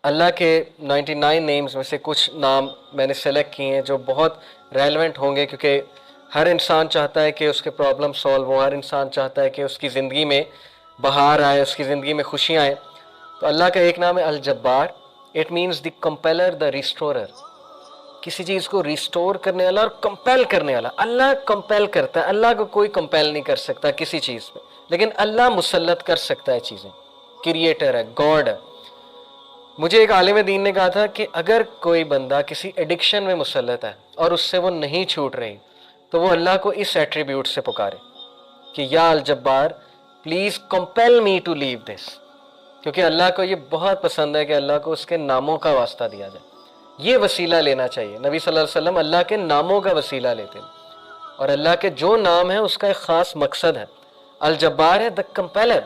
اللہ کے 99 نیمز میں سے کچھ نام میں نے سلیکٹ کیے ہیں جو بہت ریلیونٹ ہوں گے، کیونکہ ہر انسان چاہتا ہے کہ اس کے پرابلم سولو ہو، ہر انسان چاہتا ہے کہ اس کی زندگی میں بہار آئے، اس کی زندگی میں خوشیاں آئیں۔ تو اللہ کا ایک نام ہے الجبار، اٹ مینس دی کمپیلر، دا ریسٹورر، کسی چیز کو ریسٹور کرنے والا اور کمپیل کرنے والا۔ اللہ کمپیل کرتا ہے، اللہ کو کوئی کمپیل نہیں کر سکتا کسی چیز پہ، لیکن اللہ مسلط کر سکتا ہے چیزیں، کریٹر ہے، گاڈ ہے۔ مجھے ایک عالم دین نے کہا تھا کہ اگر کوئی بندہ کسی ایڈکشن میں مسلط ہے اور اس سے وہ نہیں چھوٹ رہی، تو وہ اللہ کو اس ایٹریبیوٹ سے پکارے کہ یا الجبار پلیز کمپیل می ٹو لیو دس، کیونکہ اللہ کو یہ بہت پسند ہے کہ اللہ کو اس کے ناموں کا واسطہ دیا جائے۔ یہ وسیلہ لینا چاہیے۔ نبی صلی اللہ علیہ وسلم اللہ کے ناموں کا وسیلہ لیتے ہیں، اور اللہ کے جو نام ہے اس کا ایک خاص مقصد ہے۔ الجبار ہے دا کمپیلر۔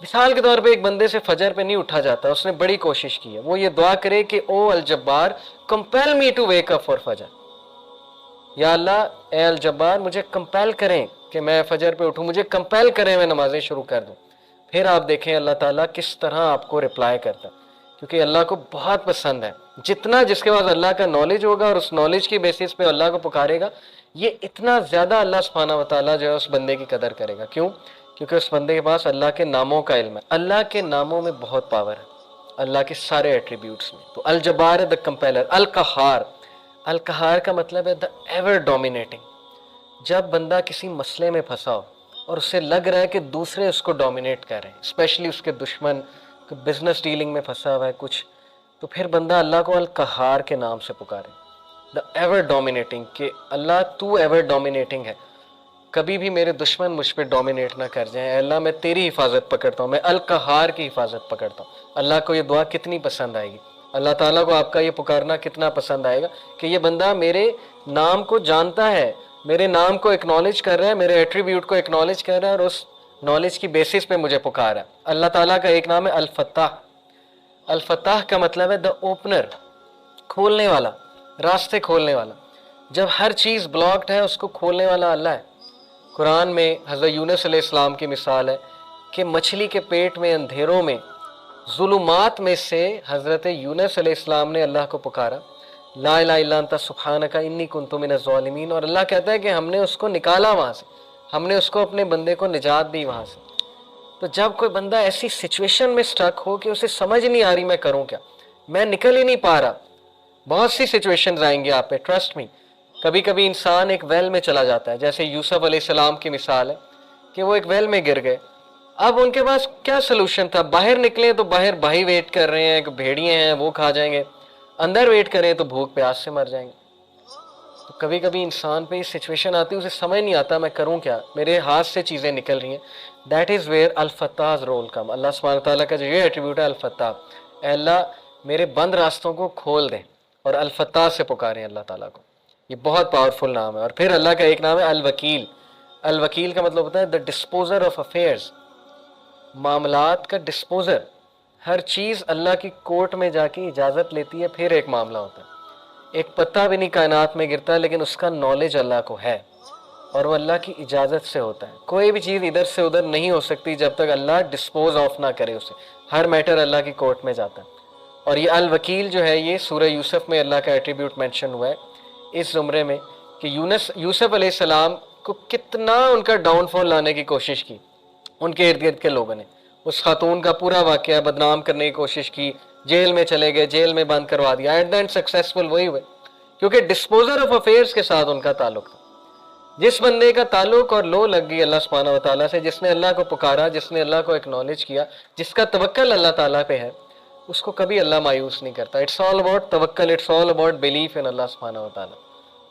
مثال کے طور پہ ایک بندے سے فجر پہ نہیں اٹھا جاتا، اس نے بڑی کوشش کی ہے، وہ یہ دعا کرے کہ او الجبار compel me to wake up for فجر، یا اللہ اے الجبار مجھے کمپیل کریں کہ میں فجر پہ اٹھوں، مجھے کمپیل کریں میں نمازیں شروع کر دوں۔ پھر آپ دیکھیں اللہ تعالیٰ کس طرح آپ کو رپلائی کرتا ہے، کیونکہ اللہ کو بہت پسند ہے جتنا جس کے بعد اللہ کا نالج ہوگا اور اس نالج کی بیسس پہ اللہ کو پکارے گا، یہ اتنا زیادہ اللہ سبحانہ وتعالیٰ جو ہے اس بندے کی قدر کرے گا۔ کیوں؟ کیونکہ اس بندے کے پاس اللہ کے ناموں کا علم ہے۔ اللہ کے ناموں میں بہت پاور ہے، اللہ کے سارے ایٹریبیوٹس میں۔ تو الجبار ہے دا کمپیلر۔ القہار، القہار کا مطلب ہے دا ایور ڈومینیٹنگ۔ جب بندہ کسی مسئلے میں پھنسا ہو اور اسے لگ رہا ہے کہ دوسرے اس کو ڈومینیٹ کر رہے ہیں، اسپیشلی اس کے دشمن، بزنس ڈیلنگ میں پھنسا ہوا ہے کچھ، تو پھر بندہ اللہ کو القہار کے نام سے پکارے، دا ایور ڈومینیٹنگ، کہ اللہ تو ایور ڈومینیٹنگ ہے، کبھی بھی میرے دشمن مجھ پہ ڈومینیٹ نہ کر جائیں، اے اللہ میں تیری حفاظت پکڑتا ہوں، میں القہار کی حفاظت پکڑتا ہوں۔ اللہ کو یہ دعا کتنی پسند آئے گی، اللہ تعالیٰ کو آپ کا یہ پکارنا کتنا پسند آئے گا کہ یہ بندہ میرے نام کو جانتا ہے، میرے نام کو اکنالج کر رہا ہے، میرے ایٹریبیوٹ کو اکنالج کر رہا ہے، اور اس نالج کی بیسس پہ مجھے پکارا ہے۔ اللہ تعالیٰ کا ایک نام ہے الفتاح۔ الفتاح کا مطلب ہے دا اوپنر، کھولنے والا، راستے کھولنے والا۔ جب ہر چیز بلاکڈ ہے اس کو کھولنے والا اللہ ہے۔ قرآن میں حضرت یونس علیہ السلام کی مثال ہے کہ مچھلی کے پیٹ میں اندھیروں میں ظلمات میں سے حضرت یونس علیہ السلام نے اللہ کو پکارا، لا الہ الا انت سبحانک انی کنت من الظالمین، اور اللہ کہتا ہے کہ ہم نے اس کو نکالا وہاں سے، ہم نے اس کو اپنے بندے کو نجات دی وہاں سے۔ تو جب کوئی بندہ ایسی سچویشن میں سٹک ہو کہ اسے سمجھ نہیں آ رہی میں کروں کیا، میں نکل ہی نہیں پا رہا، بہت سی سچویشنز آئیں گی آپ پہ، ٹرسٹ می۔ کبھی کبھی انسان ایک ویل میں چلا جاتا ہے، جیسے یوسف علیہ السلام کی مثال ہے کہ وہ ایک ویل میں گر گئے۔ اب ان کے پاس کیا سلوشن تھا؟ باہر نکلیں تو باہر بھائی ویٹ کر رہے ہیں، بھیڑیے ہیں وہ کھا جائیں گے، اندر ویٹ کریں تو بھوک پیاس سے مر جائیں گے۔ تو کبھی کبھی انسان پہ یہ سچویشن آتی ہے، اسے سمجھ نہیں آتا میں کروں کیا، میرے ہاتھ سے چیزیں نکل رہی ہیں۔ That is where al-Fattah role کم۔ اللہ سبحانہ تعالیٰ کا جو یہ ایٹریبیوٹ ہے الفتاح، اے اللہ میرے بند راستوں کو کھول دیں، اور الفتاح سے پکاریں اللہ تعالیٰ کو۔ یہ بہت پاورفل نام ہے۔ اور پھر اللہ کا ایک نام ہے الوکیل۔ الوکیل کا مطلب ہوتا ہے دا ڈسپوزر آف افیئرز، معاملات کا ڈسپوزر۔ ہر چیز اللہ کی کورٹ میں جا کے اجازت لیتی ہے، پھر ایک معاملہ ہوتا ہے۔ ایک پتا بھی نہیں کائنات میں گرتا لیکن اس کا نالج اللہ کو ہے، اور وہ اللہ کی اجازت سے ہوتا ہے۔ کوئی بھی چیز ادھر سے ادھر نہیں ہو سکتی جب تک اللہ ڈسپوز آف نہ کرے اسے، ہر میٹر اللہ کی کورٹ میں جاتا ہے۔ اور یہ الوکیل جو ہے یہ سورہ یوسف میں اللہ کا ایٹریبیوٹ مینشن ہوا ہے اس زمرے میں، کہ یوسف علیہ السلام کو کتنا ان کا ڈاؤن فال لانے کی کوشش کی ان کے ارد گرد کے لوگوں نے، اس خاتون کا پورا واقعہ بدنام کرنے کی کوشش کی، جیل میں چلے گئے، جیل میں بند کروا دیا، ایٹ دا اینڈ سکسیسفل وہی ہوئے، کیونکہ ڈسپوزر آف افیئرز کے ساتھ ان کا تعلق تھا۔ جس بندے کا تعلق اور لو لگ گئی اللہ سبحانہ وتعالیٰ سے، جس نے اللہ کو پکارا، جس نے اللہ کو اکنالج کیا، جس کا توکل اللہ تعالیٰ پہ ہے، اس کو کبھی اللہ مایوس نہیں کرتا۔ اٹس آل اباؤٹ توکل، it's all about belief in اللہ سبحانہ وتعالیٰ۔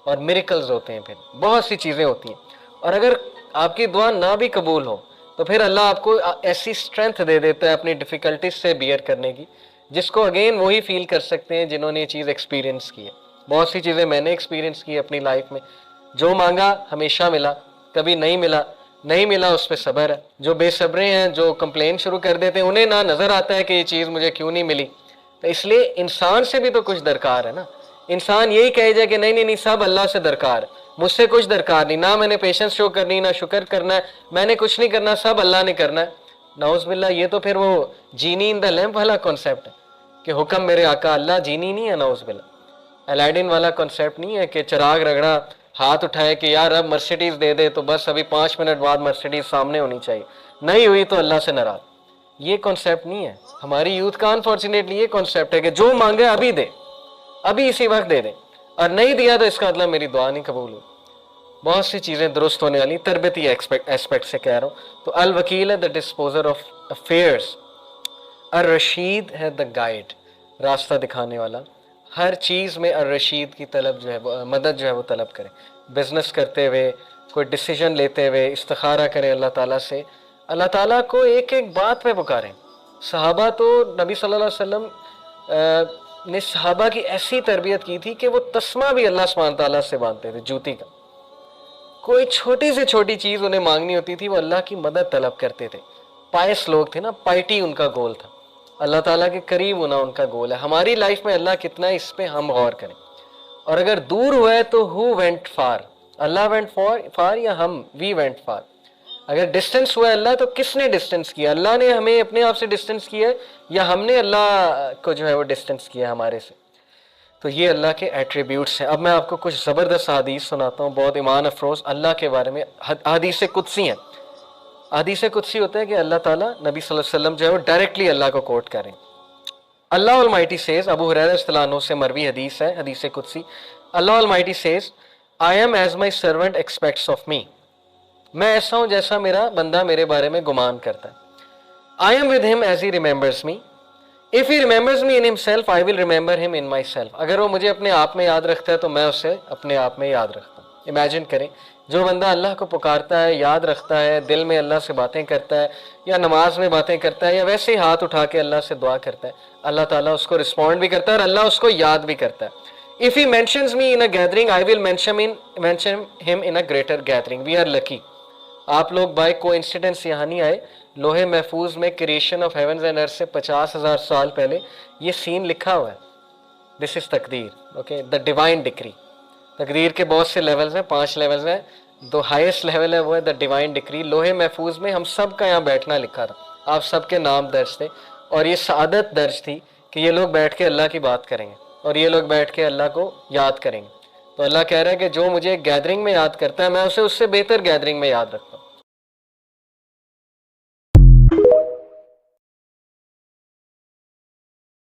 اور میریکلز ہوتے ہیں، پھر بہت سی چیزیں ہوتی ہیں، اور اگر آپ کی دعا نہ بھی قبول ہو تو پھر اللہ آپ کو ایسی اسٹرینتھ دے دیتا ہے اپنی ڈیفیکلٹیز سے بیئر کرنے کی، جس کو اگین وہی فیل کر سکتے ہیں جنہوں نے یہ چیز ایکسپیرینس کی ہے۔ بہت سی چیزیں میں نے ایکسپیرینس کی اپنی لائف میں، جو مانگا ہمیشہ ملا، کبھی نہیں ملا، نہیں ملا اس پہ صبر ہے۔ جو بے صبرے ہیں، جو کمپلین شروع کر دیتے ہیں، انہیں نہ نظر آتا ہے کہ یہ چیز مجھے کیوں نہیں ملی، تو اس لیے انسان سے بھی تو کچھ درکار ہے نا۔ انسان یہی کہے جائے کہ نہیں سب اللہ سے درکار ہے، مجھ سے کچھ درکار نہیں، نہ میں نے پیشنس شو کرنی، نہ شکر کرنا ہے، میں نے کچھ نہیں کرنا، سب اللہ نے کرنا ہے۔ نعوذ باللہ، یہ تو پھر وہ جینی ان دا لیمپ والا کانسیپٹ ہے کہ حکم میرے آقا اللہ جینی نہیں ہے نعوذ باللہ. الیڈن والا کنسیپٹ نہیں ہے کہ چراغ رگڑا ہاتھ اٹھائے کہ یار اب مرسیڈیز دے دے تو بس ابھی 5 منٹ بعد مرسیڈیز سامنے ہونی چاہیے, نہیں ہوئی تو اللہ سے ناراض. یہ کنسیپٹ نہیں ہے. ہماری یوتھ کا انفارچونیٹلی یہ کنسیپٹ ہے کہ جو مانگے ابھی دے, ابھی اسی وقت دے دے, اور نہیں دیا تو اس کا مطلب میری دعا نہیں قبول ہوئی. بہت سی چیزیں درست ہونے والی تربیتی ایسپیکٹ سے کہہ رہا ہوں. تو الوکیل ہے دا ڈسپوزر آف افیئرس, الرشید ہے دا گائیڈ, راستہ دکھانے والا. ہر چیز میں الرشید کی طلب جو ہے مدد جو ہے وہ طلب کریں. بزنس کرتے ہوئے, کوئی ڈیسیجن لیتے ہوئے استخارہ کریں اللہ تعالیٰ سے, اللہ تعالیٰ کو ایک ایک بات پہ پکاریں. صحابہ تو نبی صلی اللہ علیہ وسلم نے صحابہ کی ایسی تربیت کی تھی کہ وہ تسمہ بھی اللہ سبحانہ تعالیٰ سے باندھتے تھے, جوتی کا. کوئی چھوٹی سے چھوٹی چیز انہیں مانگنی ہوتی تھی, وہ اللہ کی مدد طلب کرتے تھے. پائس لوگ تھے نا, پائٹی ان کا گول تھا, اللہ تعالیٰ کے قریب ہونا ان کا گول ہے. ہماری لائف میں اللہ کتنا ہے اس پہ ہم غور کریں. اور اگر دور ہوا ہے تو who went far, Allah went far یا ہم we went far. اگر ڈسٹنس ہوا ہے اللہ تو کس نے ڈسٹنس کیا, اللہ نے ہمیں اپنے آپ سے ڈسٹنس کیا ہے یا ہم نے اللہ کو جو ہے وہ ڈسٹنس کیا ہے ہمارے سے. تو یہ اللہ کے ایٹریبیوٹس ہیں. اب میں آپ کو کچھ زبردست حدیث سناتا ہوں, بہت ایمان افروز اللہ کے بارے میں. حدیث قدسی ہیں. حدیث قدسی ہوتا ہے کہ اللہ تعالیٰ نبی صلی اللہ علیہ وسلم جو ہے وہ ڈائریکٹلی اللہ کو کوٹ کریں. اللہ المائٹی سیز, ابو ہریرہ رضی اللہ عنہ سے مروی حدیث ہے, حدیث قدسی. اللہ almighty says, I am as my servant expects of me. میں ایسا ہوں جیسا میرا بندہ میرے بارے میں گمان کرتا ہے. I am with him as he remembers me. If he remembers me in himself, I will remember him in myself. اگر وہ مجھے اپنے آپ میں یاد رکھتا ہے تو میں اسے اپنے آپ میں یاد رکھتا ہوں. امیجن کریں, جو بندہ اللہ کو پکارتا ہے, یاد رکھتا ہے, دل میں اللہ سے باتیں کرتا ہے, یا نماز میں باتیں کرتا ہے, یا ویسے ہی ہاتھ اٹھا کے اللہ سے دعا کرتا ہے, اللہ تعالیٰ اس کو رسپونڈ بھی کرتا ہے اور اللہ اس کو یاد بھی کرتا ہے. If he mentions me in a gathering, I will mention him in a greater gathering. We are lucky. آپ لوگ بائی کو انسیڈنس یہاں نہیں آئے. لوہے محفوظ میں کریشن آف ہیونز اینڈ ارتھ سے 50,000 سال پہلے یہ سین لکھا ہوا ہے. دس از تقدیر, اوکے, دا ڈیوائن ڈکری. تقدیر کے بہت سے لیولز ہیں, 5 لیولز ہیں. دو ہائیسٹ لیول ہے وہ ہے دا ڈیوائن ڈکری. لوہے محفوظ میں ہم سب کا یہاں بیٹھنا لکھا تھا, آپ سب کے نام درج تھے, اور یہ سعادت درج تھی کہ یہ لوگ بیٹھ کے اللہ کی بات کریں گے اور یہ لوگ بیٹھ کے اللہ کو یاد کریں گے. تو اللہ کہہ رہا ہے کہ جو مجھے گیدرنگ میں یاد کرتا ہے میں اسے اس سے بہتر گیدرنگ میں یاد رکھتا ہوں.